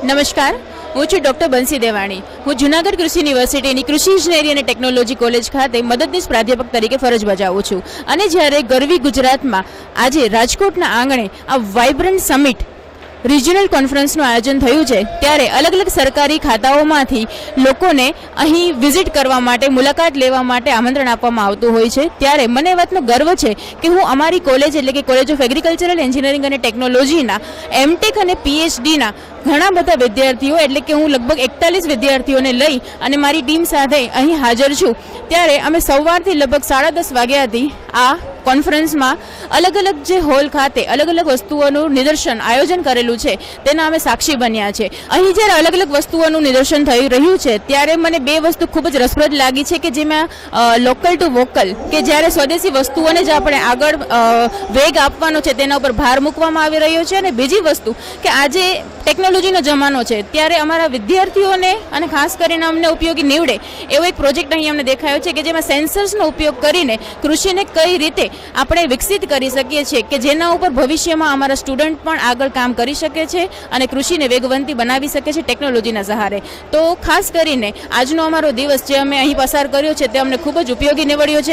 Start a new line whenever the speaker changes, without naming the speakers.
નમસ્કાર, હું છું ડૉક્ટર બંસી દેવાણી. હું જૂનાગઢ કૃષિ યુનિવર્સિટીની કૃષિ ઇજનેરી અને ટેકનોલોજી કોલેજ ખાતે મદદનીશ પ્રાધ્યાપક તરીકે ફરજ બજાવું છું. અને જ્યારે ગરવી ગુજરાતમાં આજે રાજકોટના આંગણે આ વાઇબ્રન્ટ સમિટ રિજનલ કોન્ફરન્સનું આયોજન થયું છે, ત્યારે અલગ અલગ સરકારી ખાતાઓમાંથી લોકોને અહીં વિઝિટ કરવા માટે, મુલાકાત લેવા માટે આમંત્રણ આપવામાં આવતું હોય છે. ત્યારે મને એ વાતનો ગર્વ છે કે હું અમારી કોલેજ એટલે કે કોલેજ ઓફ એગ્રીકલ્ચરલ એન્જિનિયરિંગ અને ટેકનોલોજીના એમટેક અને પીએચડીના ઘણા બધા વિદ્યાર્થીઓ એટલે કે હું લગભગ 41 વિદ્યાર્થીઓને લઈ અને મારી ટીમ સાથે અહીં હાજર છું. ત્યારે અમે સવારથી લગભગ 10:30 વાગ્યાથી આ કોન્ફરન્સમાં અલગ અલગ જે હોલ ખાતે અલગ અલગ વસ્તુઓનું નિદર્શન આયોજન કરેલું છે તેના અમે સાક્ષી બન્યા છે. અહીં જ્યારે અલગ અલગ વસ્તુઓનું નિદર્શન થઈ રહ્યું છે ત્યારે મને બે વસ્તુ ખૂબ જ રસપ્રદ લાગી છે કે જેમાં લોકલ ટુ વોકલ, કે જ્યારે સ્વદેશી વસ્તુઓને જ આપણે આગળ વેગ આપવાનો છે તેના ઉપર ભાર મૂકવામાં આવી રહ્યો છે. અને બીજી વસ્તુ કે આજે ટેકનોલોજીનો જમાનો છે ત્યારે અમારા વિદ્યાર્થીઓને અને ખાસ કરીને અમને ઉપયોગી નીવડે એવો એક પ્રોજેક્ટ અહીં અમને દેખાયો છે કે જેમાં સેન્સર્સનો ઉપયોગ કરીને કૃષિને કઈ રીતે આપણે વિકસિત કરી શકીએ છીએ કે જેના ઉપર ભવિષ્યમાં અમારા સ્ટુડન્ટ પણ આગળ કામ કરી શકે છે અને કૃષિને વેગવંતી બનાવી શકે છે ટેકનોલોજીના સહારે. તો ખાસ કરીને આજનો અમારો દિવસ જે અમે અહીં પસાર કર્યો છે તે અમને ખૂબ જ ઉપયોગી નીવડ્યો છે.